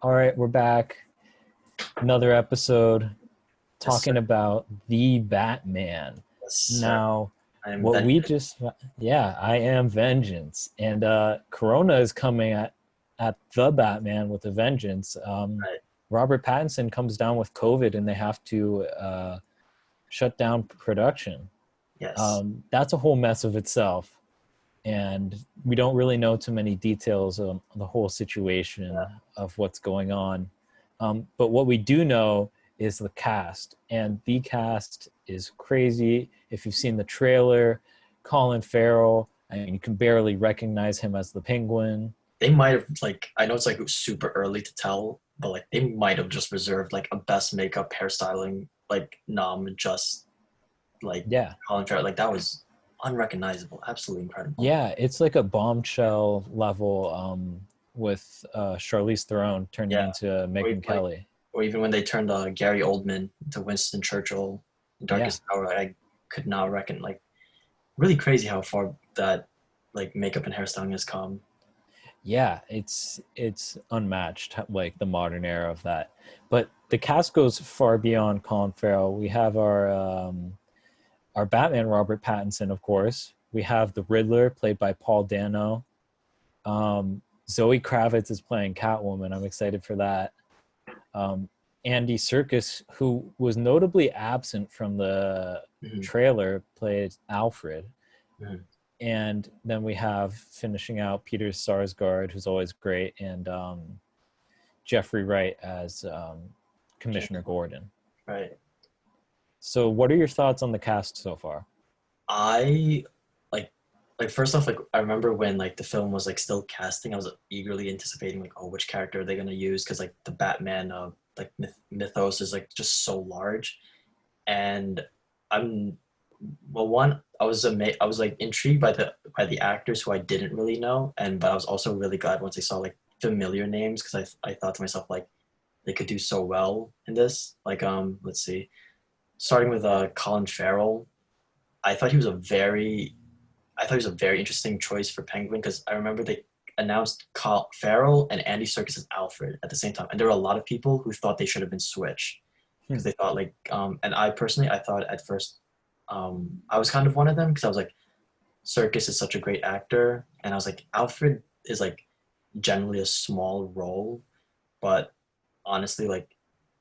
All right, we're back. Another episode Yes, sir. talking about the Batman. Yes, sir. Now, I am what we vengeance. just yeah, I am Vengeance. And Corona is coming at the Batman with a vengeance. Right. Robert Pattinson comes down with COVID and they have to shut down production. Yes. That's a whole mess of itself. And we don't really know too many details on the whole situation Yeah. of what's going on. But what we do know is the cast, and the cast is crazy. If you've seen the trailer, Colin Farrell, I mean, you can barely recognize him as the Penguin. They might have I know it's like super early to tell, but like they might have just reserved like a best makeup hairstyling nom just like Yeah, Colin Farrell. Like that was unrecognizable. Absolutely incredible. yeah, it's like a bombshell level with Charlize Theron turning Yeah. into Or Megyn even, like Kelly. or even when they turned Gary Oldman to Winston Churchill in Yeah, Darkest Hour, I could not reckon really crazy how far that makeup and hairstyling has come. yeah, it's unmatched, like the modern era of that. But the cast goes far beyond Colin Farrell. We have our Batman, Robert Pattinson, of course. We have the Riddler, played by Paul Dano. Zoe Kravitz is playing Catwoman. I'm excited for that. um, Andy Serkis, who was notably absent from the Mhm. trailer, played Alfred. Mhm. And then we have finishing out Peter Sarsgaard, who's always great, and Jeffrey Wright as Commissioner James, Gordon. right. So, what are your thoughts on the cast so far? I like first off, I remember when the film was still casting, I was eagerly anticipating oh, which character are they gonna use, because the Batman mythos is just so large. And I'm well, one, I was intrigued by the actors who I didn't really know, but I was also really glad once I saw familiar names, because I thought to myself they could do so well in this. Let's see, starting with Colin Farrell. I thought he was a very I thought he was a very interesting choice for Penguin, because I remember they announced Colin Farrell and Andy Serkis as Alfred at the same time, and there were a lot of people who thought they should have been switched, Hmm. because they thought and I personally, I thought at first, I was kind of one of them, because I was like, Serkis is such a great actor, and I was like, Alfred is generally a small role, but honestly,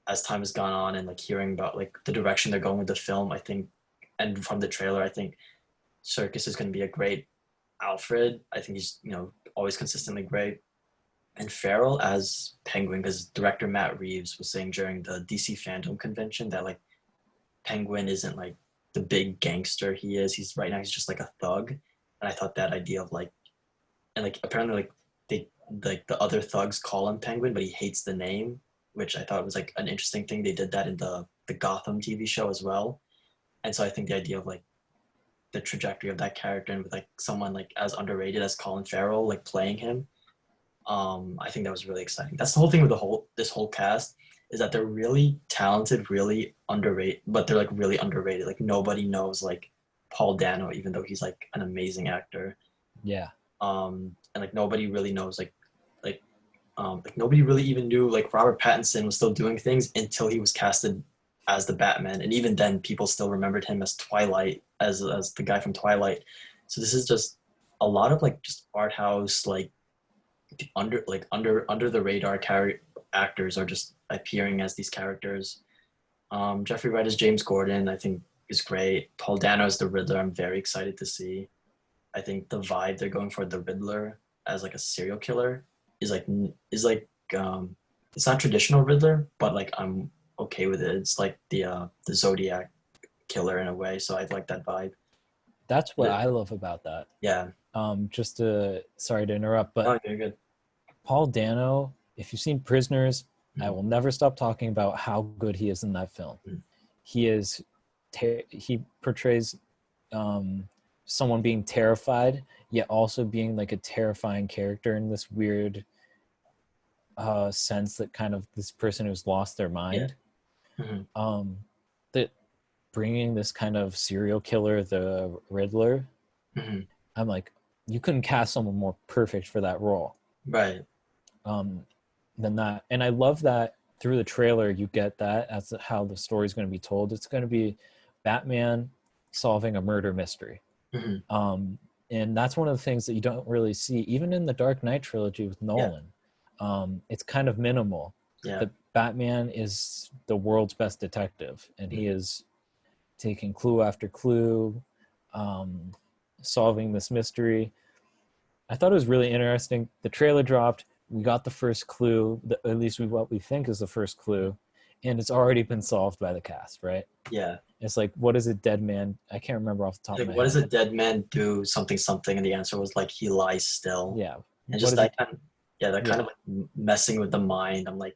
as time has gone on and hearing about the direction they're going with the film, I think, and from the trailer, I think Serkis is going to be a great Alfred. I think he's always consistently great. And Farrell as Penguin, because director Matt Reeves was saying during the DC fandom convention that Penguin isn't the big gangster he is. He's right now he's just a thug. And I thought that idea of and apparently they the other thugs call him Penguin, but he hates the name, which I thought was an interesting thing. They did that in the Gotham TV show as well. And so I think the idea of the trajectory of that character, and with someone as underrated as Colin Farrell playing him, I think that was really exciting. That's the whole thing with this whole cast, is that they're really talented, really underrated, but they're really underrated. Nobody knows Paul Dano, even though he's an amazing actor. Yeah, And nobody really knows nobody really even knew Robert Pattinson was still doing things until he was casted as the Batman, and even then, people still remembered him as Twilight, as the guy from Twilight. So this is just a lot of just art house, under the radar actors are just appearing as these characters. Jeffrey Wright as James Gordon, I think, is great. Paul Dano as the Riddler, I'm very excited to see. I think the vibe they're going for the Riddler as a serial killer is is it's not traditional Riddler, but I'm okay with it. It's the Zodiac killer in a way, so I like that vibe. that's what I love about that. Yeah. Just to sorry to interrupt, but Oh, you're good. Paul Dano, if you've seen Prisoners, I Mm-hmm. will never stop talking about how good he is in that film. He is he portrays um, someone being terrified, yet also being like a terrifying character in this weird sense that kind of this person who's lost their Yeah. mind. Mm-hmm. Um, that bringing this kind of serial killer, the Riddler, Mm-hmm. I'm like, you couldn't cast someone more perfect for that role. Right. Um, than that. And I love that through the trailer you get that as how the story's going to be told. It's going to be Batman solving a murder mystery. Hmm. And that's one of the things that you don't really see even in the Dark Knight trilogy with Nolan. It's kind of minimal. Yeah. The Batman is the world's best detective, and he is taking clue after clue, solving this mystery. I thought it was really interesting. The trailer dropped. We got the first clue, at least what we think is the first clue, and it's already been solved by the cast, right? Yeah. It's like, what is a dead man? I can't remember off the top Like, of my what head. does a dead man do? Something, something, and the answer was like he lies still. Yeah. And What just is it? that kind of, yeah, that kind of like messing with the mind. I'm like,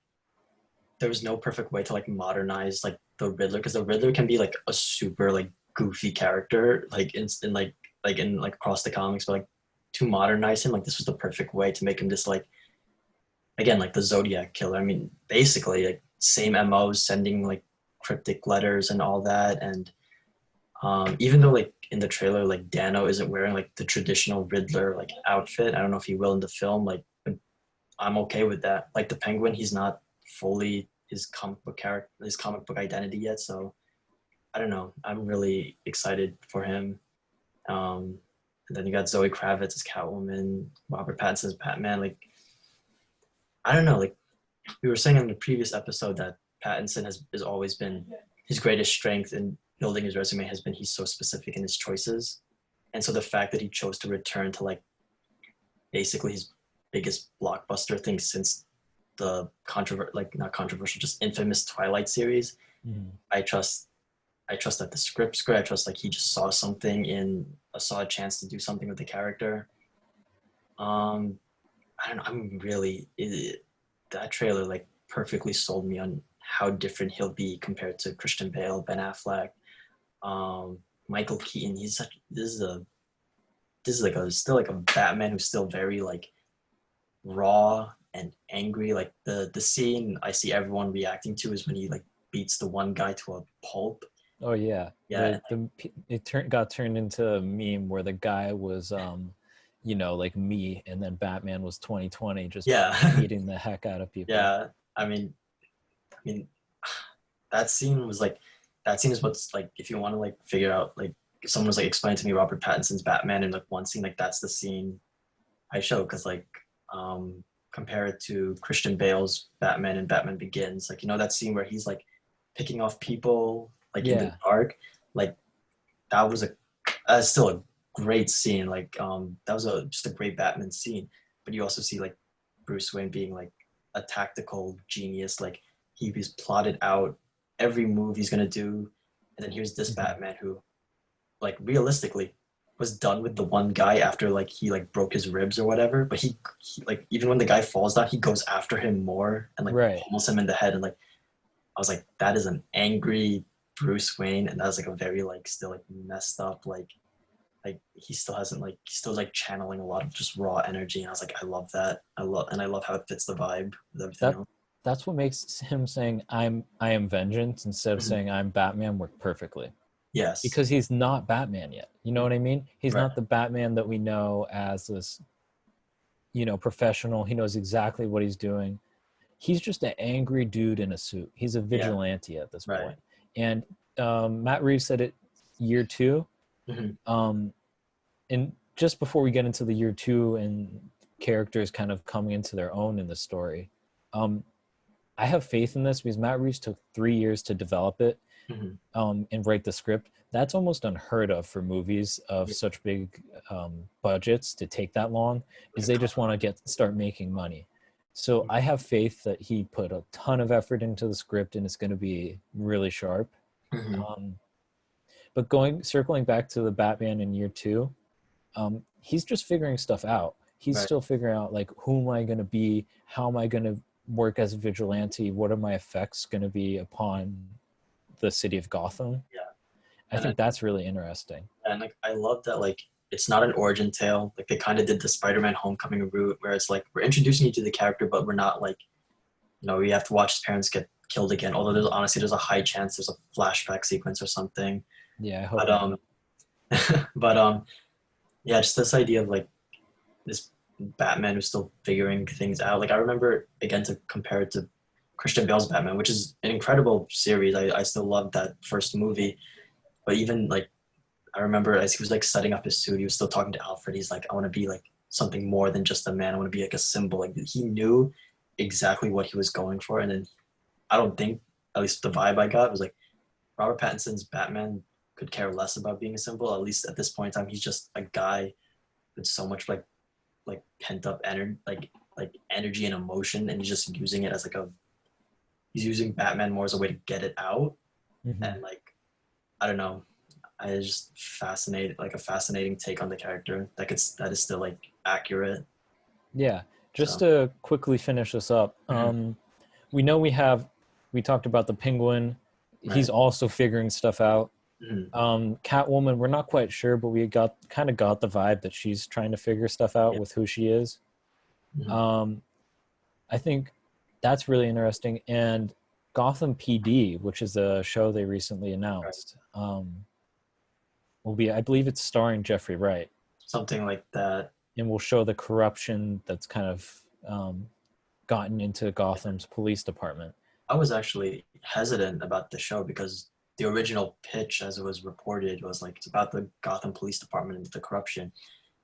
there was no perfect way to like modernize like the Riddler, because the Riddler can be like a super like goofy character, like in like across the comics, but like to modernize him, like this was the perfect way to make him this like, again, like the Zodiac killer. I mean, basically like same MOs, sending like cryptic letters and all that. And even though like in the trailer, like Dano isn't wearing like the traditional Riddler like outfit. I don't know if he will in the film. Like, but I'm okay with that. Like the Penguin, he's not fully his comic book character, his comic book identity yet. So I don't know. I'm really excited for him. And then you got Zoe Kravitz as Catwoman, Robert Pattinson as Batman. Like, I don't know. Like we were saying in the previous episode that Pattinson has always been his greatest strength in building his resume has been he's so specific in his choices. And so the fact that he chose to return to like basically his biggest blockbuster thing since the like not controversial, just infamous Twilight series, I trust that the script's great. I trust like he just saw something saw a chance to do something with the character. I don't know. That trailer like perfectly sold me on how different he'll be compared to Christian Bale, Ben Affleck, Michael Keaton. This is like still like a Batman who's still very like raw and angry. Like the scene I see everyone reacting to is when he like beats the one guy to a pulp. Oh yeah, Yeah, got turned into a meme where the guy was, like me, and then Batman was 2020, just yeah, beating the heck out of people. yeah. I mean, I mean, that scene was like, that scene is what's like, if you want to like figure out like, if someone was like explaining to me Robert Pattinson's Batman in like one scene, like that's the scene I show, because like compare it to Christian Bale's Batman and Batman Begins, like that scene where he's like picking off people like in the Yeah. dark, like that was still a great scene, like that was just a great Batman scene. But you also see like Bruce Wayne being like a tactical genius, like he was plotted out every move he's gonna do, and then here's this Batman who like realistically was done with the one guy after like he like broke his ribs or whatever, but he like even when the guy falls down he goes after him more and like Right. pummels him in the head. And like I was like, that is an angry Bruce Wayne, and that was like a very like still like messed up like he still hasn't like he's still like channeling a lot of just raw energy. And I was like, I love that. I love how it fits the vibe with everything That else. that's what makes him saying I am vengeance instead of Mhm. saying I'm Batman work perfectly. Yes. Because he's not Batman yet. You know what I mean? He's Right. not the Batman that we know as this, professional. He knows exactly what he's doing. He's just an angry dude in a suit. He's a vigilante at this Right. point. And Matt Reeves said it year 2. Mhm. And just before we get into the year 2 and characters kind of coming into their own in the story, I have faith in this because Matt Reeves took 3 years to develop it. Mhm. And write the script. That's almost unheard of for movies of Yeah. such big budgets to take that long, because they just want to start making money. So I have faith that he put a ton of effort into the script and it's going to be really sharp. Mhm. But circling back to the Batman in year 2, he's just figuring stuff out. He's Right. still figuring out like, who am I going to be? How am I going to work as a vigilante? What are my effects going to be upon the city of Gotham? Yeah. I think that's really interesting. And like I love that like it's not an origin tale. Like they kind of did the Spider-Man Homecoming route where it's like we're introducing you to the character, but we're not like we have to watch his parents get killed again. Although there's a high chance there's a flashback sequence or something. Yeah, I hope But not. but yeah, just this idea of like this Batman who's still figuring things out. Like I remember again to compare it to Christian Bale's Batman, which is an incredible series. I still love that first movie, but even like I remember as he was like setting up his suit, he was still talking to Alfred. He's like, I want to be like something more than just a man. I want to be like a symbol. Like he knew exactly what he was going for, and then I don't think, at least the vibe I got was like Robert Pattinson's Batman could care less about being a symbol. At least at this point in time, he's just a guy with so much like pent up energy, like energy and emotion, and he's just using it as like a he's using Batman more as a way to get it out. Hmm. And like I don't know, I just fascinated like a fascinating take on the character that is still like accurate. Yeah. Just So to quickly finish this up, mhm, we know we talked about the Penguin. He's right, also figuring stuff out. mhm, Catwoman, we're not quite sure, but we got the vibe that she's trying to figure stuff out yeah, with who she is. mhm, Um, I think that's really interesting. And Gotham PD, which is a show they recently right, announced, will be, I believe it's starring Jeffrey Wright, something like that. and will show the corruption that's kind of gotten into Yeah. Gotham's police department. I was actually hesitant about the show because the original pitch, as it was reported, was like it's about the Gotham Police Department and the corruption. And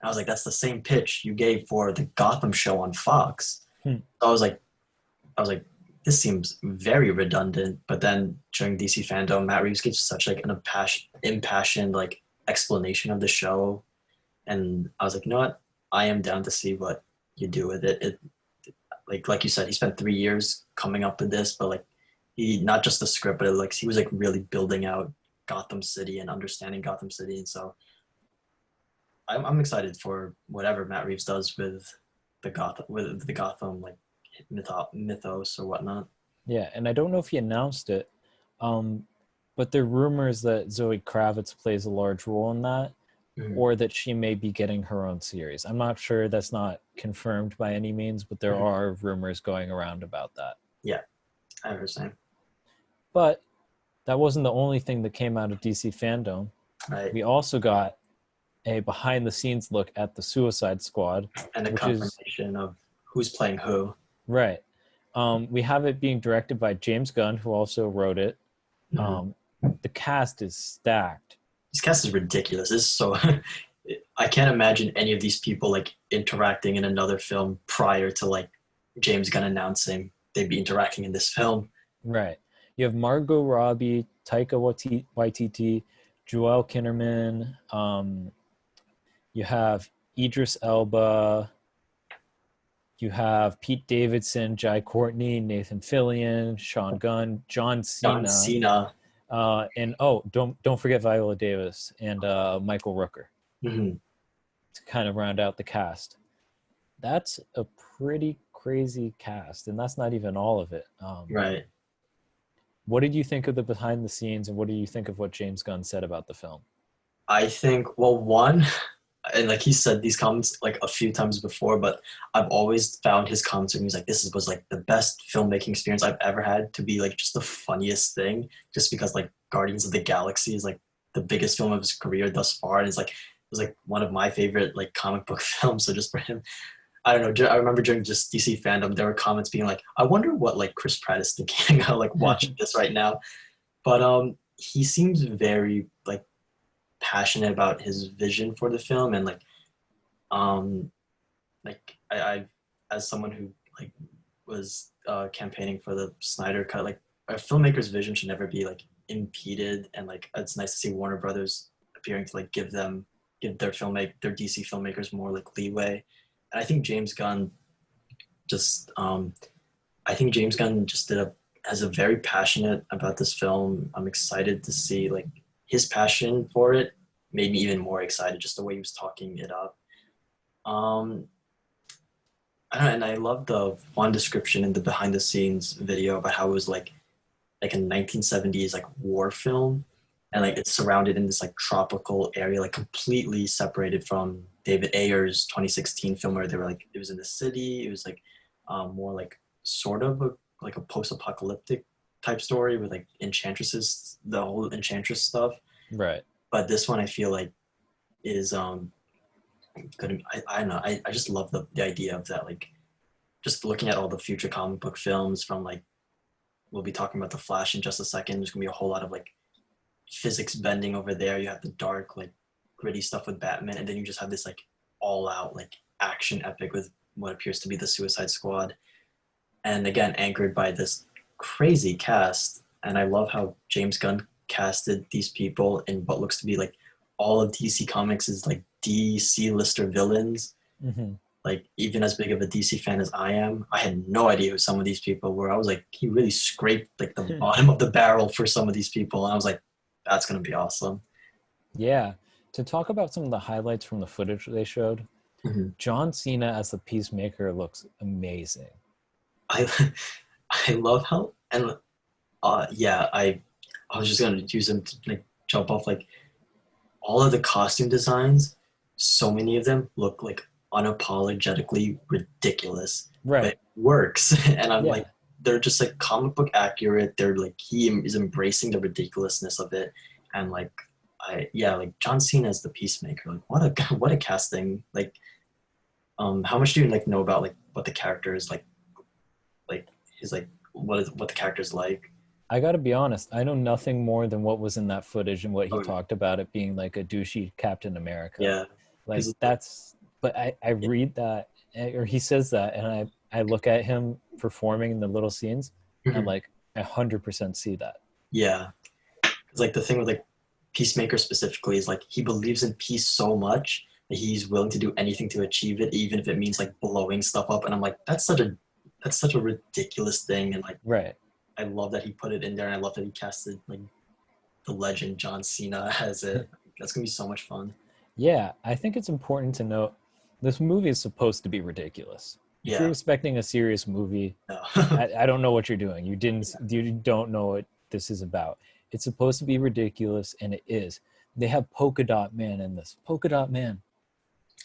I was like, that's the same pitch you gave for the Gotham show on Fox. Hmm. So I was like, this seems very redundant. But then during DC fandom, Matt Reeves gives such like an impassioned like explanation of the show, and I was like, you know what? I am down to see what you do with it. It like you said, he spent 3 years coming up with this, but like he not just the script, but like he was like really building out Gotham City and understanding Gotham City, and so I'm excited for whatever Matt Reeves does with the Gotham like mythos or whatnot. Yeah, and I don't know if he announced it, um, but there are rumors that Zoe Kravitz plays a large role in that, Mm-hmm. or that she may be getting her own series. I'm not sure. That's not confirmed by any means, but there Mm-hmm. are rumors going around about that. Yeah, I understand. But that wasn't the only thing that came out of DC fandom. Right, We also got a behind the scenes look at the Suicide Squad, and a which is confirmation of who's playing who. right. We have it being directed by James Gunn, who also wrote it. Mm-hmm. Um, the cast is stacked. This cast is ridiculous. This is so. I can't imagine any of these people like interacting in another film prior to like James Gunn announcing they'd be interacting in this film. Right. You have Margot Robbie, Taika Waititi, Joel Kinnaman. You have Idris Elba. You have Pete Davidson, Jai Courtney, Nathan Fillion, Sean Gunn, John John Cena, Cena. and oh, don't forget Viola Davis and Michael Rooker Mm-hmm. to kind of round out the cast. That's a pretty crazy cast, and that's not even all of it. Right. What did you think of the behind the scenes, and what do you think of what James Gunn said about the film? I think well, one, and like he said these comments like a few times before, but I've always found his comments when he's like, "This was like the best filmmaking experience I've ever had." To be like just the funniest thing, just because like Guardians of the Galaxy is like the biggest film of his career thus far, and it's like it was like one of my favorite like comic book films. So just for him, I don't know. I remember during just DC fandom, there were comments being like, "I wonder what like Chris Pratt is thinking like watching this right now." But he seems very like passionate about his vision for the film, and um like I as someone who like was campaigning for the Snyder cut, like a filmmaker's vision should never be like impeded, and like it's nice to see Warner Brothers appearing to like give their DC filmmakers more like leeway. And I think James Gunn just I think James Gunn just has a very passionate about this film. I'm excited to see like his passion for it made me even more excited just the way he was talking it up. Um, I don't know, and I love the one description in the behind the scenes video about how it was like a 1970s like war film, and like it's surrounded in this like tropical area, like completely separated from David Ayer's 2016 film where they were like it was in the city. It was like more like sort of like a post-apocalyptic type story with like enchantresses, the whole enchantress stuff. Right. But this one I feel like is couldn't. I don't know. I just love the idea of that. Like just looking at all the future comic book films from like we'll be talking about the Flash in just a second. There's gonna be a whole lot of like physics bending over there. You have the dark like gritty stuff with Batman, and then you just have this like all out like action epic with what appears to be the Suicide Squad, and again anchored by this crazy cast. And I love how James Gunn casted these people in what looks to be like all of DC Comics is like DC lister villains. Hmm. Like even as big of a DC fan as I am, I had no idea who some of these people were. I was like, he really scraped like the bottom of the barrel for some of these people, and I was like, that's gonna be awesome. Yeah. To talk about some of the highlights from the footage they showed, Mhm. John Cena as the Peacemaker looks amazing. I I love how and yeah, I was just gonna use them to like jump off like all of the costume designs. So many of them look like unapologetically ridiculous, but Right. it works. And I'm like, Yeah. they're just like comic book accurate. They're like he is embracing the ridiculousness of it, and like like John Cena as the Peacemaker. Like what a what a casting. Like how much do you like know about like what the character is like his like what the character's like? I got to be honest, I know nothing more than what was in that footage and what he Oh talked about it being like a douchey Captain America. yeah, Like because that's, but I read that, or he says that, and I look at him performing in the little scenes, and I'm like, 100% see that. yeah, it's like the thing with like Peacemaker specifically is like he believes in peace so much that he's willing to do anything to achieve it, even if it means like blowing stuff up. And I'm like, that's such a ridiculous thing. And like Right. I love that he put it in there, and I love that he casted like the legend John Cena as it. That's gonna be so much fun. Yeah, I think it's important to note this movie is supposed to be ridiculous. If you're Yeah. expecting a serious movie, No. I don't know what you're doing. You don't know what this is about. It's supposed to be ridiculous, and it is. They have Polka Dot Man in this. Polka Dot Man.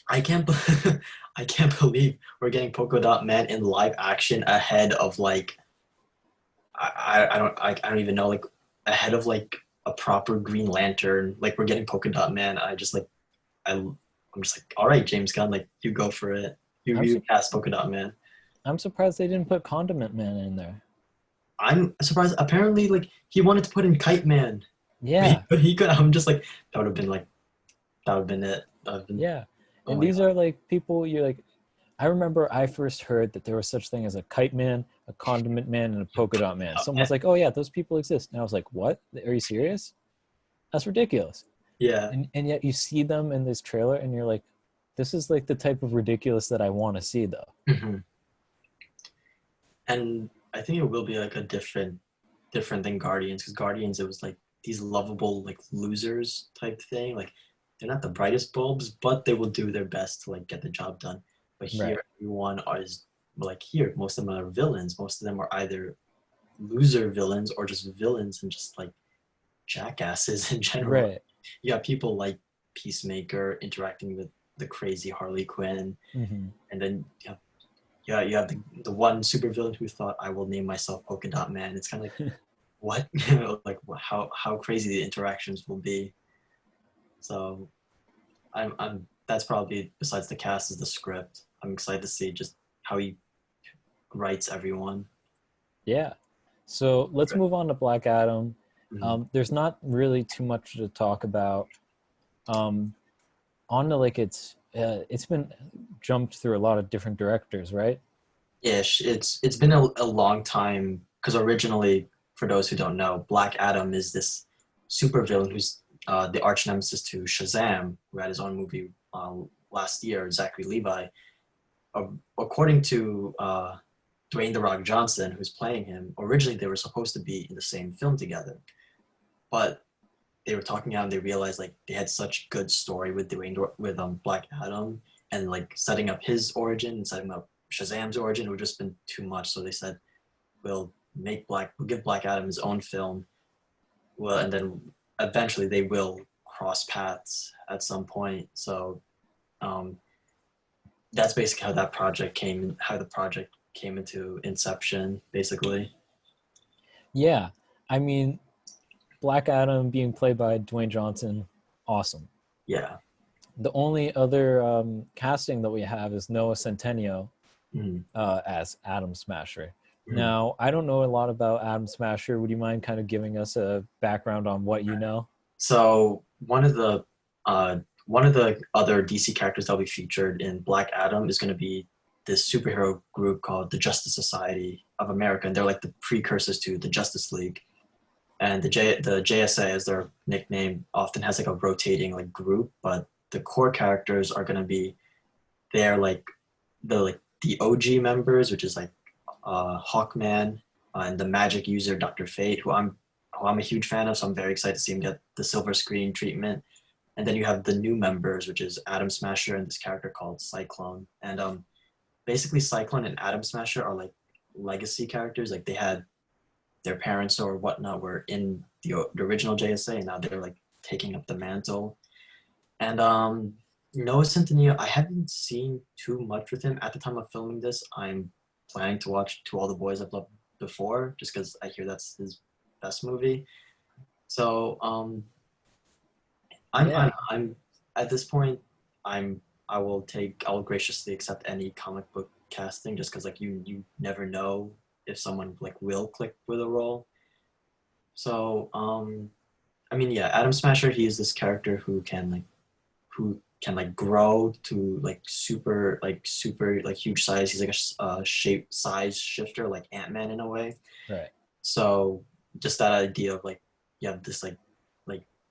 I can't I can't believe we're getting Polka Dot Man in live action ahead of like I don't even know like ahead of like a proper Green Lantern. Like we're getting Polka Dot Man. I'm just like, all right, James Gunn, like you go for it. I'm You su- cast Polka Dot Man. I'm surprised they didn't put Condiment Man in there. I'm surprised. Apparently, like he wanted to put in Kite Man, Yeah, but he could. I'm just like that would have been like that would have been it. That would have been yeah. oh And my these god. are like people you're like. I remember I first heard that there was such thing as a Kite Man, a Condiment Man, and a Polka Dot Man. Someone was like, "Oh yeah, those people exist," and I was like, "What? Are you serious? That's ridiculous." Yeah. And yet you see them in this trailer, and you're like, "This is like the type of ridiculous that I want to see, though." Hmm. And I think it will be like a different than Guardians because Guardians it was like these lovable like losers type thing. Like they're not the brightest bulbs, but they will do their best to like get the job done. But Right. here, everyone is like here. Most of them are villains. Most of them are either loser villains or just villains and just like jackasses in general. Right. You have people like Peacemaker interacting with the crazy Harley Quinn, Hmm. and then you have the one supervillain who thought I will name myself Polka Dot Man. It's kind of like what like how crazy the interactions will be. So I'm that's probably besides the cast is the script. I'm excited to see just how he writes everyone. Yeah. So let's move on to Black Adam. Mhm. There's not really too much to talk about. Um, on to like it's been jumped through a lot of different directors, right? Ish. It's been a long time because originally, for those who don't know, Black Adam is this supervillain who's the arch nemesis to Shazam, who had his own movie last year. Zachary Levi. According to Dwayne the Rock Johnson, who's playing him, originally they were supposed to be in the same film together, but they were talking out and they realized like they had such good story with Dwayne with Black Adam and like setting up his origin and setting up Shazam's origin would just been too much. So they said we'll give Black Adam his own film. Well, and then eventually they will cross paths at some point. So um, that's basically how the project came into inception, basically. Yeah. I mean, Black Adam being played by Dwayne Johnson, awesome. Yeah. The only other casting that we have is Noah Centineo Mhm. as Adam Smasher. Mhm. Now, I don't know a lot about Adam Smasher. Would you mind kind of giving us a background on what you know? So one of the other DC characters that'll be featured in Black Adam is going to be this superhero group called the Justice Society of America, and they're like the precursors to the Justice League. And the JSA, as their nickname, often has like a rotating like group, but the core characters are going to be they're like the OG members, which is like Hawkman and the Magic User Doctor Fate, who I'm a huge fan of, so I'm very excited to see him get the silver screen treatment. And then you have the new members, which is Atom Smasher and this character called Cyclone. And basically, Cyclone and Atom Smasher are like legacy characters. Like they had their parents or whatnot were in the original JSA, and now they're like taking up the mantle. And Noah Centineo, I haven't seen too much with him at the time of filming this. I'm planning to watch To All the Boys I've Loved Before, just because I hear that's his best movie. So Yeah, I'm at this point I will graciously accept any comic book casting just because like you never know if someone like will click with a role. So I mean yeah, Adam Smasher, he is this character who can like grow to like super like huge size. He's like a shape size shifter like Ant-Man in a way. right. So just that idea of like you have this like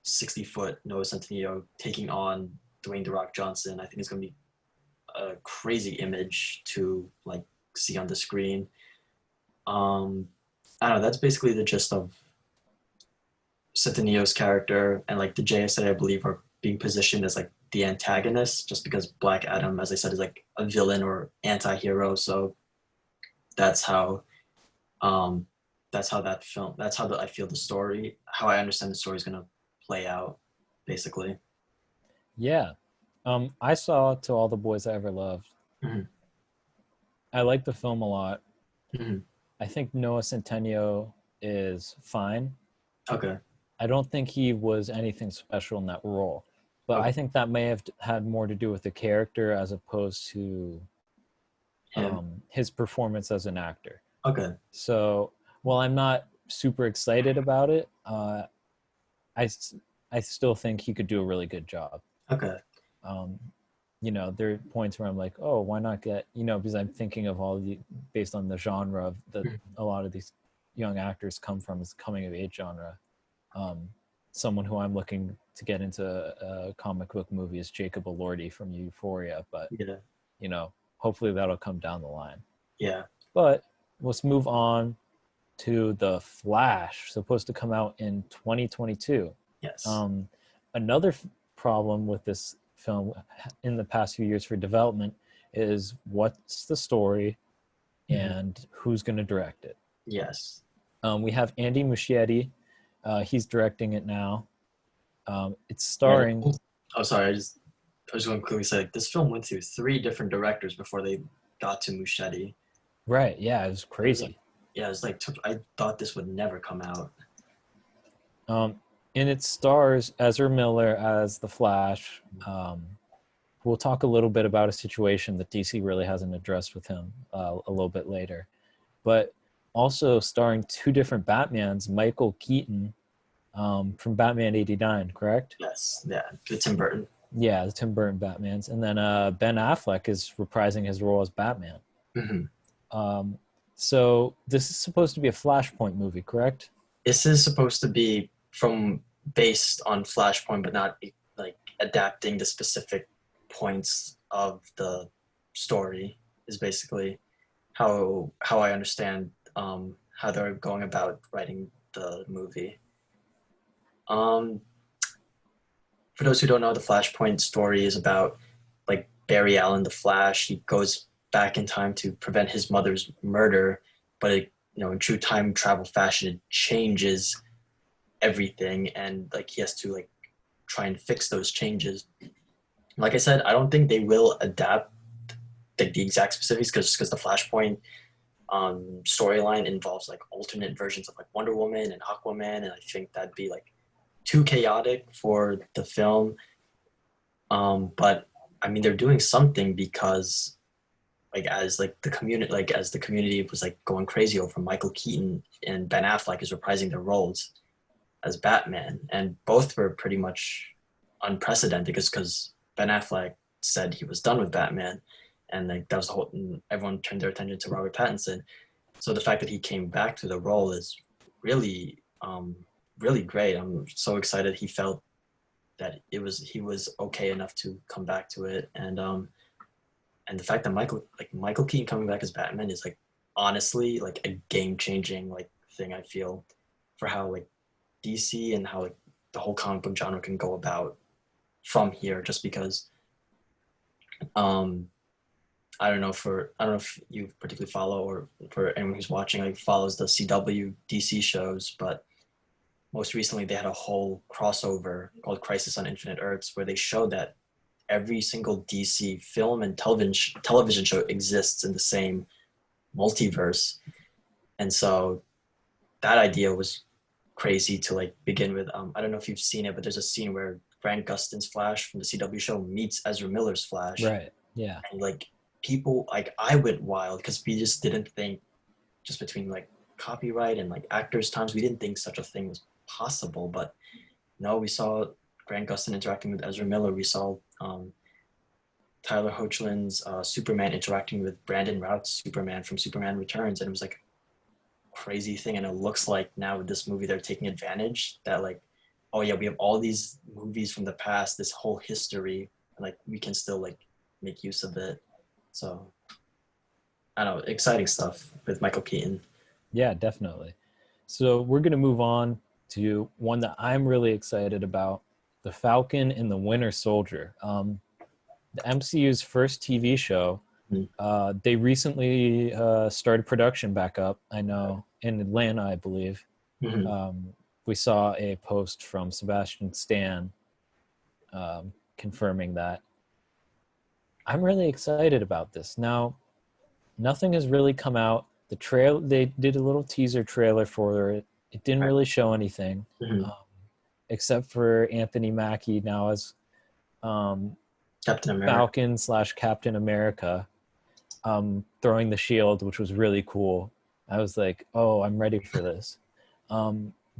60-foot Noah Centineo taking on Dwayne the Rock Johnson, I think it's gonna be a crazy image to like see on the screen. I don't know. That's basically the gist of Centinneo's character, and like the JSA, I believe, are being positioned as like the antagonist, just because Black Adam, as I said, is like a villain or anti-hero. So that's how um, that's how I feel the story, how I understand the story is gonna play out, basically. Yeah. I saw To All the Boys I Ever Loved. Mhm. I like the film a lot. Mhm. I think Noah Centineo is fine. Okay. I don't think he was anything special in that role, but I Okay. think that may have had more to do with the character as opposed to Him. his performance as an actor. Okay. So while I'm not super excited about it, I I still think he could do a really good job. Okay. Um, there are points where I'm like, oh, why not get, because I'm thinking of all the based on the genre that Mhm. a lot of these young actors come from is coming of age genre. Um, Someone who I'm looking to get into a comic book movie is Jacob Elordi from Euphoria, but Yeah. hopefully that'll come down the line. Yeah. But let's move on to The Flash, supposed to come out in 2022. Yes. Um, another problem with this film in the past few years for development is what's the story Mhm. and who's going to direct it. Yes. We have Andy Muschietti. He's directing it now. It's Yeah. starring, Oh, sorry. I just want to quickly say like, this film went through three different directors before they got to Muschietti. right? Yeah, it was It was like, crazy. yeah, it was like I thought this would never come out. Um, and it stars Ezra Miller as the Flash. We'll talk a little bit about a situation that DC really hasn't addressed with him a little bit later. But also starring two different Batmans, Michael Keaton from Batman '89, correct? Yes. Yeah. The Tim Burton. Yeah, the Tim Burton Batmans, and then Ben Affleck is reprising his role as Batman. Hmm. Um, so this is supposed to be a Flashpoint movie, correct? This is supposed to be from based on Flashpoint, but not like adapting the specific points of the story. Is basically how I understand how they're going about writing the movie. Um, for those who don't know, the Flashpoint story is about like Barry Allen, the Flash. He goes back in time to prevent his mother's murder, but in true time travel fashion, it changes everything, and like he has to like try and fix those changes. Like I said, I don't think they will adapt like the exact specifics because the Flashpoint storyline involves like alternate versions of like Wonder Woman and Aquaman, and I think that'd be like too chaotic for the film. But I mean, they're doing something because like as like the community like as the community was like going crazy over Michael Keaton and Ben Affleck is reprising their roles as Batman, and both were pretty much unprecedented because Ben Affleck said he was done with Batman, and like that was the whole. And everyone turned their attention to Robert Pattinson. So the fact that he came back to the role is really, really great. I'm so excited he felt that he was okay enough to come back to it, and the fact that Michael Keaton coming back as Batman is like honestly like a game changing like thing I feel for how like DC and how like the whole comic book genre can go about from here. Just because um I don't know if you particularly follow or for anyone who's watching like follows the CW DC shows, but most recently they had a whole crossover called Crisis on Infinite Earths where they showed that every single DC film and television show exists in the same multiverse. And so that idea was crazy to like begin with. I don't know if you've seen it, but there's a scene where Grant Gustin's Flash from the CW show meets Ezra Miller's Flash, Right. Yeah. and like people like I went wild because we just didn't think just between like copyright and like actors times we didn't think such a thing was possible. But no, we saw Grant Gustin interacting with Ezra Miller. We saw Tyler Hoechlin's Superman interacting with Brandon Routh's Superman from Superman Returns, and it was like a crazy thing. And it looks like now with this movie they're taking advantage that like, oh yeah, we have all these movies from the past, this whole history, and like we can still like make use of it. So I don't know, exciting stuff with Michael Keaton. Yeah, definitely. So we're going to move on to one that I'm really excited about, The Falcon and the Winter Soldier. The MCU's first TV show. They recently started production back up, I know, in Atlanta, I believe. Mm-hmm. We saw a post from Sebastian Stan confirming that. I'm really excited about this. Now, nothing has really come out. The trail, they did a little teaser trailer for it. It didn't really show anything, Mm-hmm. except for Anthony Mackie now as Captain America. Falcon / Captain America, throwing the shield, which was really cool. I was like, oh, I'm ready for this.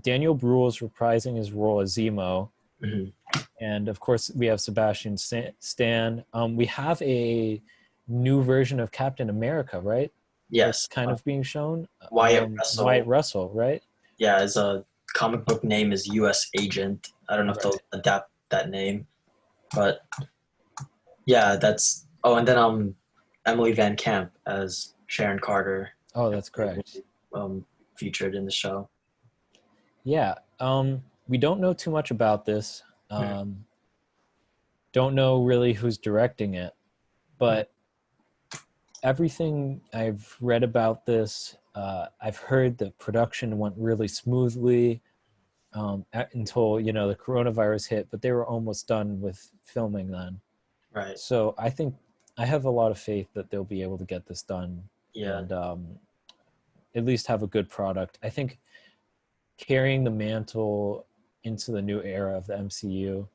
Daniel Bruhl is reprising his role as Zemo. Mm-hmm. And of course, we have Sebastian Stan. We have a new version of Captain America, right? Yes. It's kind of being shown. Wyatt Russell. Wyatt Russell, right? Yeah, his comic book name is U.S. Agent. I don't know if they'll adapt that name, but yeah, that's. Oh, and then Emily Van Camp as Sharon Carter. Oh, that's correct. Featured in the show. Yeah. We don't know too much about this. Don't know really who's directing it, but everything I've read about this, I've heard the production went really smoothly until the coronavirus hit, but they were almost done with filming then. Right. So I think I have a lot of faith that they'll be able to get this done. Yeah. And at least have a good product. I think carrying the mantle into the new era of the MCU.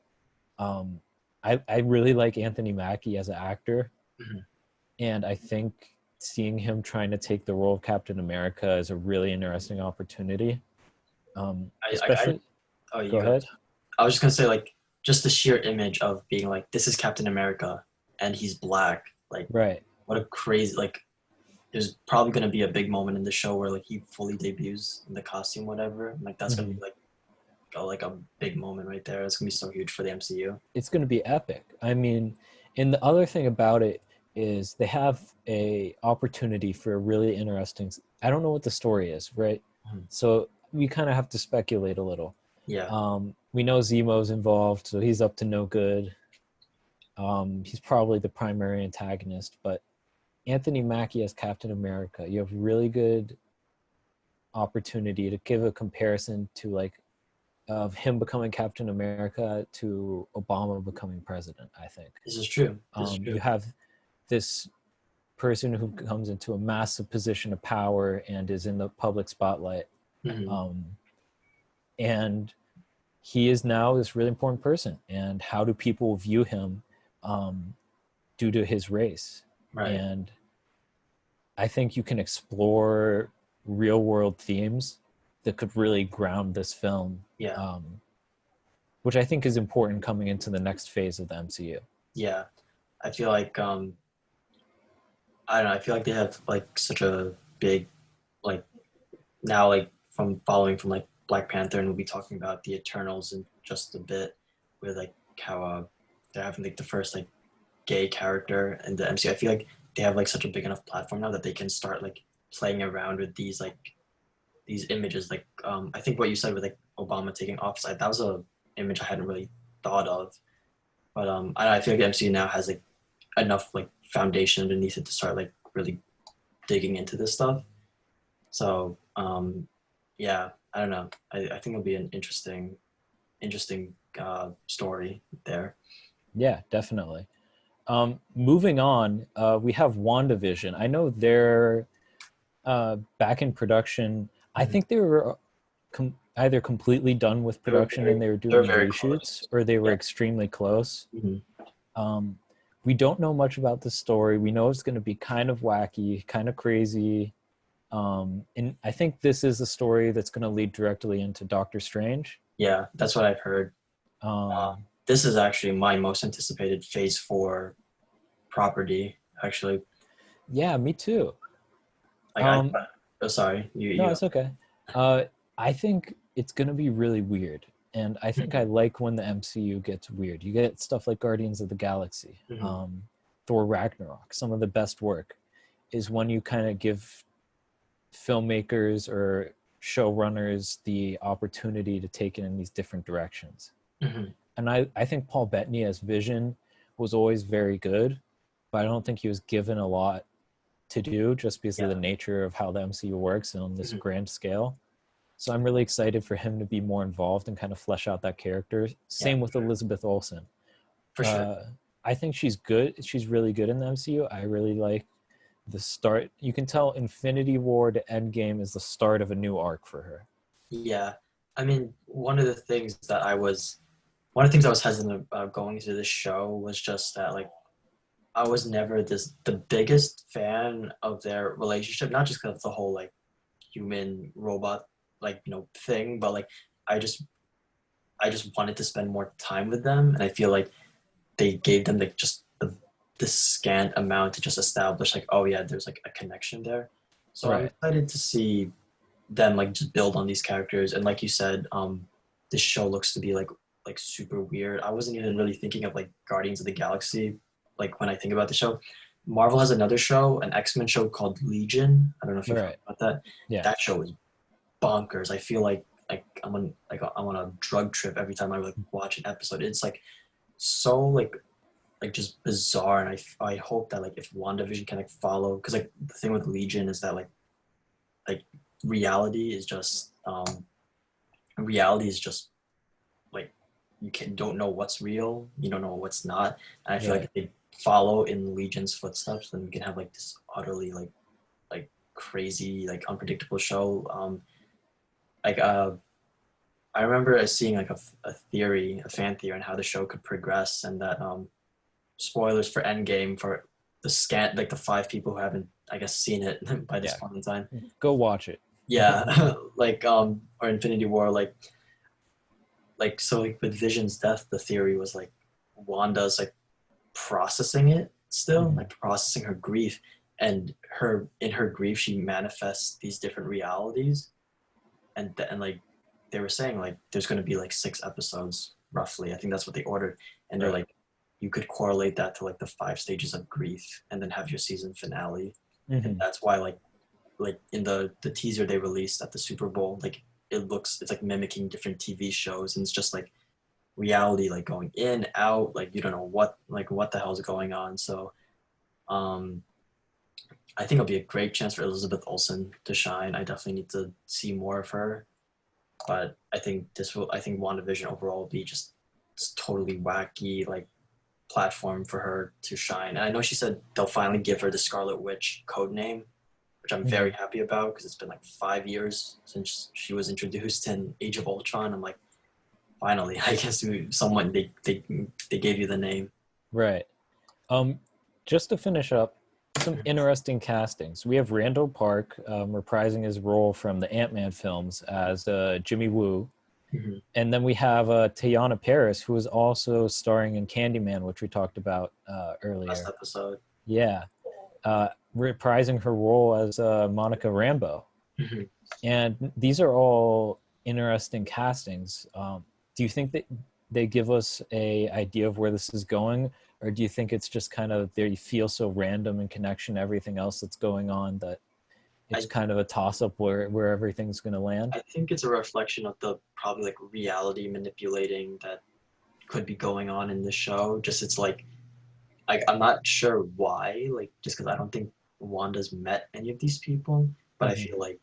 I really like Anthony Mackie as an actor. Mm-hmm. And I think seeing him trying to take the role of Captain America is a really interesting opportunity. Especially, go ahead. I was just gonna say, like, just the sheer image of being like, this is Captain America, and he's black. Like, right. What a crazy like. There's probably gonna be a big moment in the show where like he fully debuts in the costume, whatever. Like that's gonna be like a big moment right there. It's gonna be so huge for the MCU. It's gonna be epic. I mean, and the other thing about it is they have a opportunity for a really interesting. I don't know what the story is, right? Mm-hmm. So we kind of have to speculate a little. Yeah. We know Zemo's involved, so he's up to no good. He's probably the primary antagonist, but Anthony Mackie as Captain America, you have really good opportunity to give a comparison to like of him becoming Captain America to Obama becoming president. I think this is true. You have this person who comes into a massive position of power and is in the public spotlight, and he is now this really important person. And how do people view him? due to his race. Right. And I think you can explore real world themes that could really ground this film, Yeah. which I think is important coming into the next phase of the MCU. Yeah. I feel like I don't know. I feel like they have like such a big like now like from following from like Black Panther, and we'll be talking about the Eternals in just a bit, with like how they're having like the first like gay character in the MCU. I feel like they have like such a big enough platform now that they can start like playing around with these images. Like I think what you said with like Obama taking office, that was a image I hadn't really thought of. But I feel like the MCU now has like enough like foundation underneath it to start like really digging into this stuff. So yeah, I don't know. I think it'll be an interesting story there. Yeah, definitely. Moving on, we have WandaVision. I know they're back in production. I Mhm. think they were either completely done with production and they were They're doing very reshoots, close. or they were Yeah. extremely close. Mhm. Um, we don't know much about the story. We know it's going to be kind of wacky, kind of crazy. And I think this is a story that's going to lead directly into Doctor Strange. Yeah, that's what I've heard. Uh, Um, this is actually my most anticipated Phase 4 property. Actually, yeah, me too. like I. Um, Oh, sorry, no, you. it's okay. Uh, I think it's going to be really weird. And I think I like when the MCU gets weird. You get stuff like Guardians of the Galaxy, Mhm. Thor Ragnarok. Some of the best work is when you kind of give filmmakers or showrunners the opportunity to take it in these different directions. Mhm. And I think Paul Bettany as Vision was always very good, but I don't think he was given a lot to do just because of Yeah. the nature of how the MCU works on this Mhm. grand scale. So I'm really excited for him to be more involved and kind of flesh out that character. Yeah, Same with Elizabeth Olsen. for sure. Uh, I think she's good. She's really good in the MCU. I really like the start. You can tell Infinity War to Endgame is the start of a new arc for her. Yeah, I mean, one of the things I was hesitant about going into this show was just that like I was never the biggest fan of their relationship, not just because it's the whole like human robot like thing, but like I just I just wanted to spend more time with them, and I feel like they gave them like just the scant amount to just establish like, oh yeah, there's like a connection there. So I'm Right. excited to see them like just build on these characters, and like you said, this show looks to be like super weird. I wasn't even really thinking of like Guardians of the Galaxy like when I think about the show. Marvel has another show, an X-Men show called Legion. I don't know if you've heard Right. about that. Yeah. That show is bonkers. I feel like I'm on a drug trip every time I like watch an episode. It's like so like just bizarre, and I hope that like if WandaVision can like follow, because like the thing with Legion is that like reality is just reality is just like you can don't know what's real, you don't know what's not, and I feel like Right. if they follow in Legion's footsteps, then we can have like this utterly like crazy like unpredictable show. Like I remember seeing like a theory, a fan theory on how the show could progress, and that spoilers for Endgame for the scant like the 5 people who haven't I guess seen it by this Yeah. point in time. Go watch it. Yeah, like or Infinity War, like so like with Vision's death, the theory was like Wanda's like processing it still, Mhm. like processing her grief, and her in her grief she manifests these different realities, and like they were saying like there's going to be like 6 episodes roughly. I think that's what they ordered, and they're Right. like you could correlate that to like the 5 stages of grief, and then have your season finale, and Hmm. that's why like in the teaser they released at the Super Bowl, like it's like mimicking different TV shows, and it's just like reality like going in out, like you don't know what the hell's going on. So um I think it'll be a great chance for Elizabeth Olsen to shine. I definitely need to see more of her, but I think WandaVision overall will be just totally wacky like platform for her to shine. And I know she said they'll finally give her the Scarlet Witch code name, which I'm very Hmm. happy about because it's been like 5 years since she was introduced in Age of Ultron. I'm like, finally, I guess someone they gave you the name. Right. Um, just to finish up, some interesting castings. We have Randall Park reprising his role from the Ant-Man films as Jimmy Woo. Mhm. And then we have Teyana Paris, who is also starring in Candyman, which we talked about Last earlier. episode. Yeah, reprising her role as Monica Rambeau. Mhm. And these are all interesting castings. Do you think that they give us a idea of where this is going, or do you think it's just kind of they feel so random in connection to everything else that's going on that it's I kind of a toss up where everything's going to land? I think it's a reflection of the probably like reality manipulating that could be going on in the show. Just it's like I'm not sure why, like just because I don't think Wanda's met any of these people, but I Mm-hmm. feel like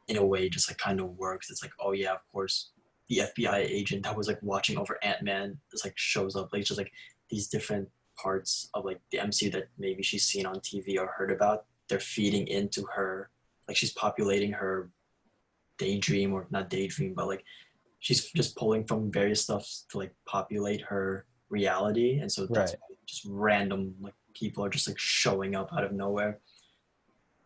in a way just like kind of works. It's like, oh yeah, of course, the FBI agent that was like watching over Ant-Man just like shows up. Like it's just like these different parts of like the MCU that maybe she's seen on TV or heard about. They're feeding into her, like she's populating her daydream or not daydream, but like she's just pulling from various stuff to like populate her reality, and so that's Right. why just random like people are just like showing up out of nowhere.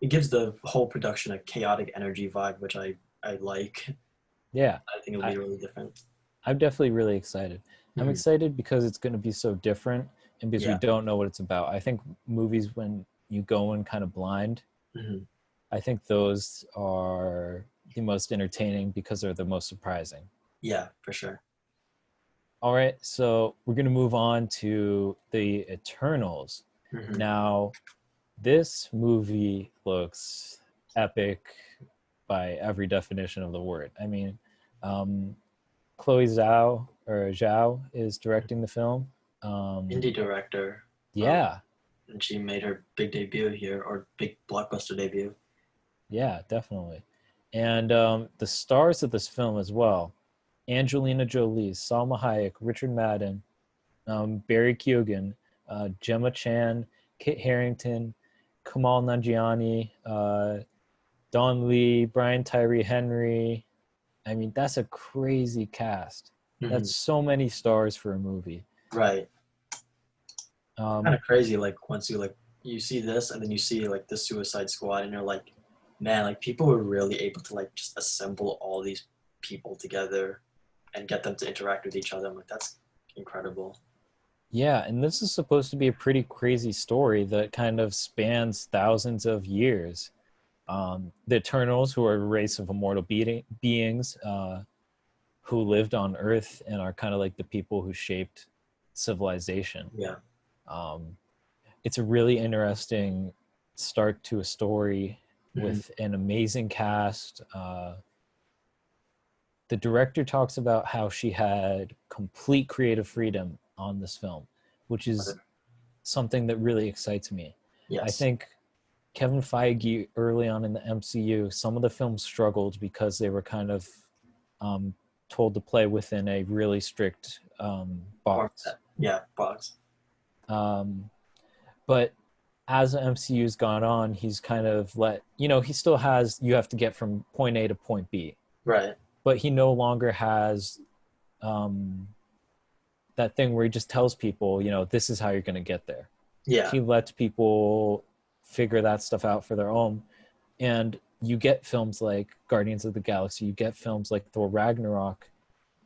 It gives the whole production a chaotic energy vibe, which I like. Yeah. I think it'll I, be really different. I'm definitely really excited. I'm Mhm. excited because it's going to be so different and because we Yeah. don't know what it's about. I think movies, when you go in kind of blind, Hmm. I think those are the most entertaining because they're the most surprising. Yeah, for sure. All right, so we're going to move on to the Eternals. Hmm. Now, this movie looks epic by every definition of the word. I mean, um, Chloe Zhao is directing the film. Um, Indie director, yeah, and she made her big debut here, or big blockbuster debut. yeah, definitely. And the stars of this film as well: Angelina Jolie, Salma Hayek, Richard Madden, Barry Keoghan, Gemma Chan, Kit Harington, Kamal Nanjiani, Don Lee, Brian Tyree Henry. I mean, that's a crazy cast. Hmm. That's so many stars for a movie. Right. Kind Um, of crazy. Like once you like you see this, and then you see like the Suicide Squad, and you're like, man, like people were really able to like just assemble all these people together and get them to interact with each other. I'm like, that's incredible. yeah, and this is supposed to be a pretty crazy story that kind of spans thousands of years. The Eternals, who are a race of immortal beings who lived on Earth and are kind of like the people who shaped civilization. Yeah. Um, it's a really interesting start to a story Hmm. with an amazing cast. The director talks about how she had complete creative freedom on this film, which is something that really excites me. I Yes. think Kevin Feige early on in the MCU, some of the films struggled because they were kind of um, told to play within a really strict box. Format. Yeah. Box. Um, but as the MCU's gone on, he's kind of let, he still has, you have to get from point A to point B, Right. but he no longer has um, that thing where he just tells people, this is how you're going to get there. Yeah. He lets people figure that stuff out for their own. And you get films like Guardians of the Galaxy, you get films like Thor Ragnarok,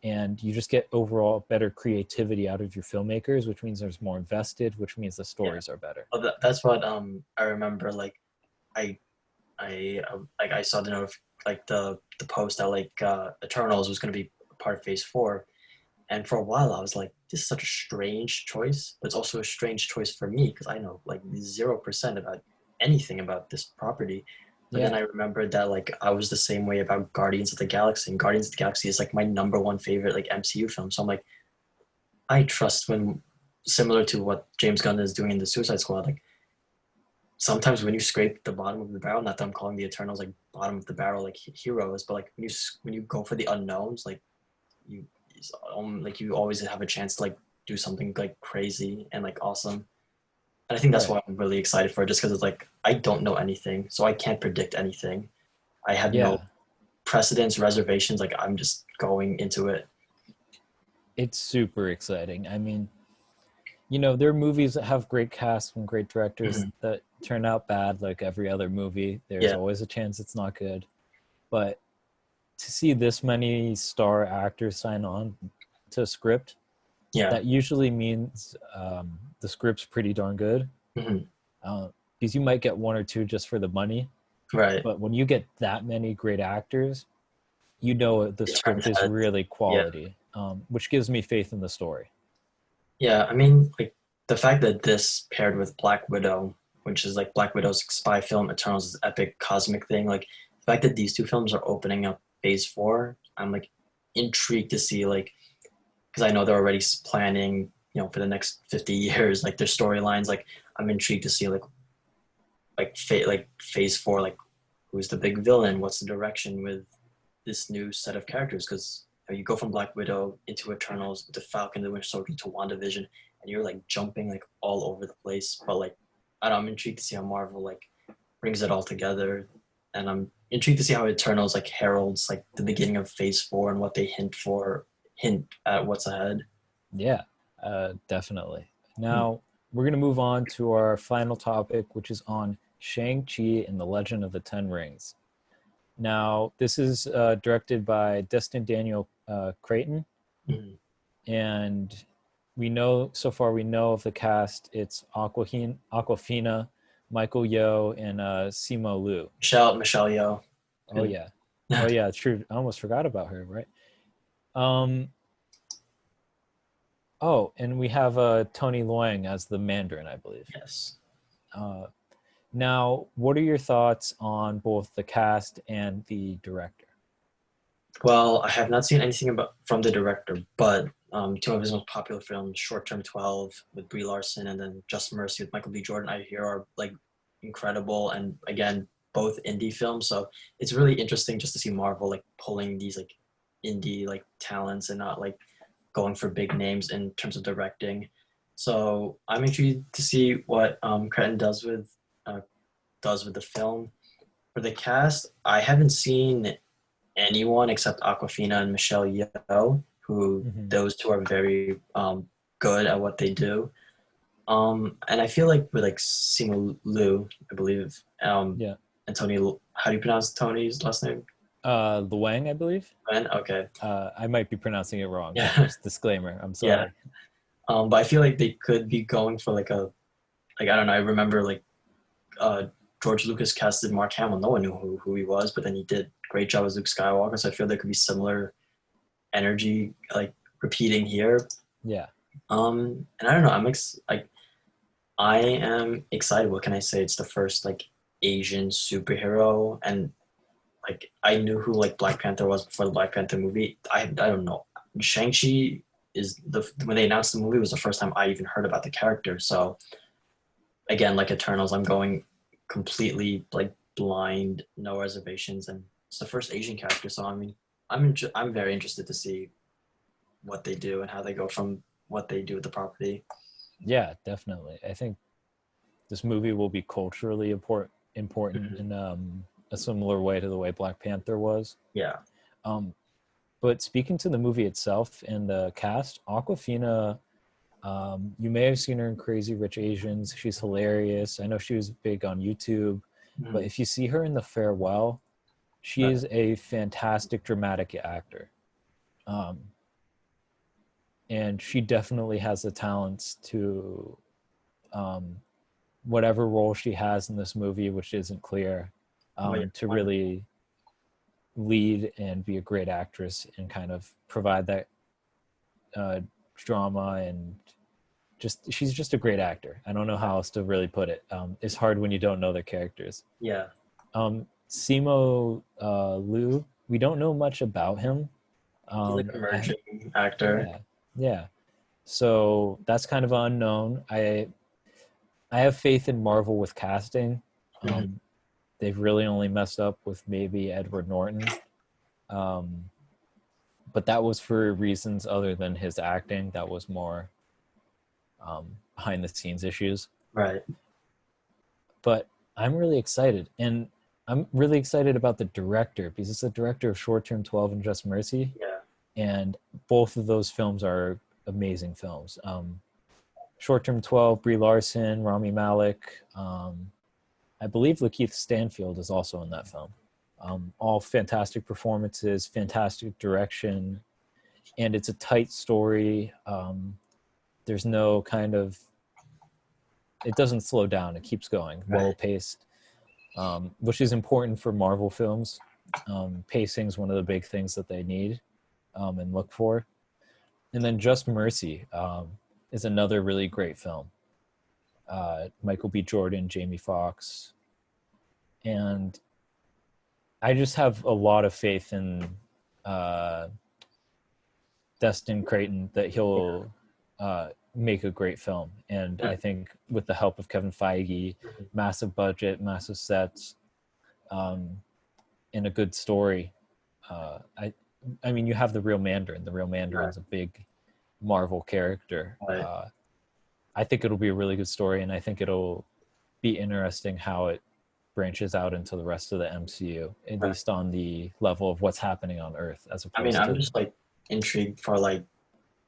and you just get overall better creativity out of your filmmakers, which means there's more invested, which means the Yeah. stories are better. Well, that's what I remember. Like I like I saw like the post that like Eternals was going to be part of Phase 4, and for a while I was like, this is such a strange choice, but it's also a strange choice for me because I know like 0% about anything about this property. But then Yeah, I remembered that like I was the same way about Guardians of the Galaxy, and Guardians of the Galaxy is like my number one favorite like MCU film. So I'm like, I trust when similar to what James Gunn is doing in the Suicide Squad, like sometimes when you scrape the bottom of the barrel, not that I'm calling the Eternals like bottom of the barrel like heroes, but like when you go for the unknowns, like you like you always have a chance to like do something like crazy and like awesome. And I think that's right. why I'm really excited for it, just because it's like I don't know anything, so I can't predict anything. I have no Yeah, precedents, reservations. Like I'm just going into it. it's super exciting. I mean, you know, there are movies that have great casts and great directors Mhm. that turn out bad, like every other movie. There's Yeah, always a chance it's not good. But to see this many star actors sign on to a script, yeah, that usually means the script's pretty darn good. hmm Uh, because you might get one or two just for the money, right. but when you get that many great actors, you know the It turned script is heads. really Yeah, quality, which gives me faith in the story. yeah. I mean, like the fact that this paired with Black Widow, which is like Black Widow's spy film, Eternals' is epic cosmic thing. Like the fact that these two films are opening up Phase Four, I'm like intrigued to see like because I know they're already planning, for the next 50 years, like their storylines. Like I'm intrigued to see like Phase Four, like who's the big villain, what's the direction with this new set of characters because you go from Black Widow into Eternals to Falcon the Winter Soldier to WandaVision, and you're like jumping like all over the place. But like, I don't know, I'm intrigued to see how Marvel like brings it all together, and I'm intrigued to see how Eternals like heralds like the beginning of Phase Four and what they hint at what's ahead. Yeah, definitely. Hmm. Now we're gonna move on to our final topic, which is on Shang-Chi and the Legend of the Ten Rings. Now, this is directed by Destin Daniel Creighton, Hmm. and we know so far we know of the cast. It's Aquafina, Michael Yeoh, and Simo Liu. Michelle Yeoh. Oh yeah, oh yeah, true. I almost forgot about her. Right. Um. Oh, and we have Tony Leung as the Mandarin, I believe. Yes. Uh, Now, what are your thoughts on both the cast and the director? Well, I have not seen anything about from the director, but two of his most popular films, Short Term 12 with Brie Larson and then Just Mercy with Michael B. Jordan, I hear are like incredible and again both indie films. So it's really interesting just to see Marvel like pulling these like indie like talents and not like going for big names in terms of directing. So I'm intrigued to see what Cretton does with the film. For the cast, I haven't seen anyone except Aquafina and Michelle Yeoh, who Mm-hmm. those two are very good at what they do. And I feel like with like Simu Liu, I believe, Yeah. and Tony, how do you pronounce Tony's last name? Luang, I believe. Ben? Okay. I might be pronouncing it wrong. Yeah. Just disclaimer. I'm Yeah. sorry. But I feel like they could be going for like I don't know. I remember like uh, George Lucas casted Mark Hamill. No one knew who he was, but then he did a great job as Luke Skywalker. So I feel there could be similar energy like repeating here. Yeah. And I don't know. Like I am excited. What can I say? It's the first like Asian superhero, and like I knew who like Black Panther was before the Black Panther movie. I don't know. Shang-Chi is when they announced the movie was the first time I even heard about the character. So again, like Eternals, I'm going completely like blind, no reservations, and it's the first Asian character. So I mean, I'm very interested to see what they do and how they go from what they do with the property. Yeah, definitely. I think this movie will be culturally important Mhm. in a similar way to the way Black Panther was. Yeah. Um, but speaking to the movie itself and the cast, Aquafina, you may have seen her in Crazy Rich Asians. She's hilarious. I know she was big on YouTube, but Mhm. if you see her in The Farewell, she Right. is a fantastic dramatic actor. Um, and she definitely has the talents to um, whatever role she has in this movie, which isn't clear, But yeah, to wonderful. really lead and be a great actress and kind of provide that uh, drama and just she's just a great actor. I don't know how else to really put it. It's hard when you don't know their characters. Yeah. Simo Liu, we don't know much about him. He's like I emerging actor. Yeah, yeah. So that's kind of unknown. I have faith in Marvel with casting. Mhm. Um, they've really only messed up with maybe Edward Norton, um, but that was for reasons other than his acting. That was more behind the scenes issues. Right. But I'm really excited, and I'm really excited about the director because it's the director of Short Term 12 and Just Mercy, Yeah. and both of those films are amazing films. Short Term 12, Brie Larson, Rami Malek. I believe Lakeith Stanfield is also in that film. All fantastic performances, fantastic direction, and it's a tight story. There's no kind of, it doesn't slow down. It keeps going, well paced, which is important for Marvel films. Pacing is one of the big things that they need and look for. And then Just Mercy is another really great film. Michael B. Jordan, Jamie Foxx, and I just have a lot of faith in Destin Creighton that he'll make a great film. And I think with the help of Kevin Feige, massive budget, massive sets, and a good story. I mean, you have the Real Mandarin. The Real Mandarin's a big Marvel character. I think it'll be a really good story, and I think it'll be interesting how it branches out into the rest of the MCU, at least on the level of what's happening on Earth, as opposed to. I'm just like intrigued for like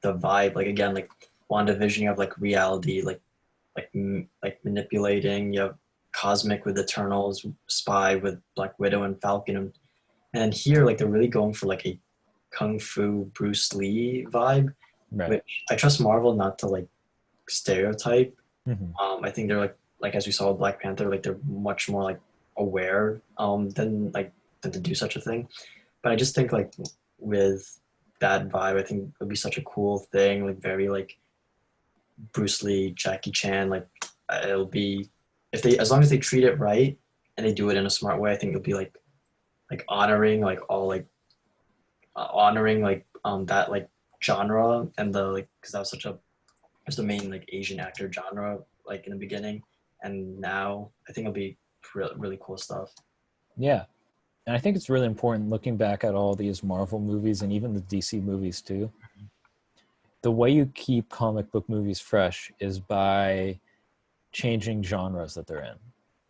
the vibe, like again, like WandaVision, you have like reality, like manipulating. You have cosmic with Eternals, spy with Black Widow and Falcon, and then here like they're really going for like a kung fu Bruce Lee vibe, which I trust Marvel not to like stereotype. I think they're like as we saw with Black Panther, like they're much more like aware than to do such a thing. But I just think like with that vibe, I think it would be such a cool thing, like very like Bruce Lee, Jackie Chan, like it'll be, if they, as long as they treat it right and they do it in a smart way, I think it'll be like honoring like all like honoring like that like genre and the like, because that was such a, was the main like Asian actor genre like in the beginning, and now I think it'll be really cool stuff. Yeah, and I think it's really important looking back at all these Marvel movies and even the DC movies too. The way you keep comic book movies fresh is by changing genres that they're in.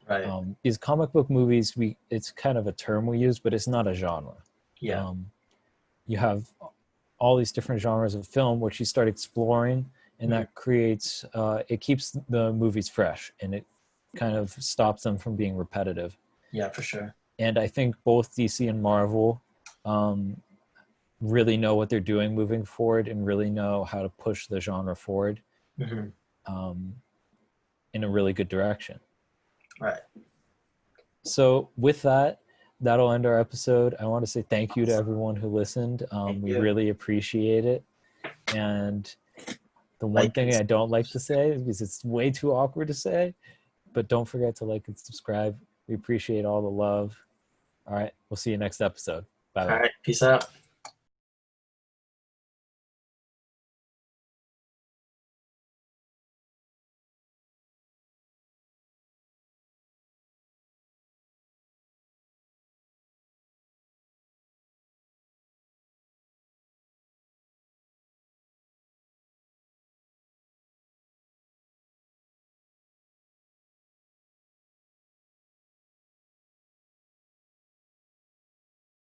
Right. These comic book movies, it's kind of a term we use, but it's not a genre. Yeah. You have all these different genres of film, which you start exploring, and that creates, it keeps the movies fresh, and it kind of stops them from being repetitive. Yeah, for sure. And I think both DC and Marvel really know what they're doing moving forward and really know how to push the genre forward in a really good direction. Right. So with that, that'll end our episode. I want to say thank you to everyone who listened. We really appreciate it. And the one thing I don't like to say, because it's way too awkward to say, but don't forget to like and subscribe. We appreciate all the love. All right. We'll see you next episode. Bye. All right. Peace out.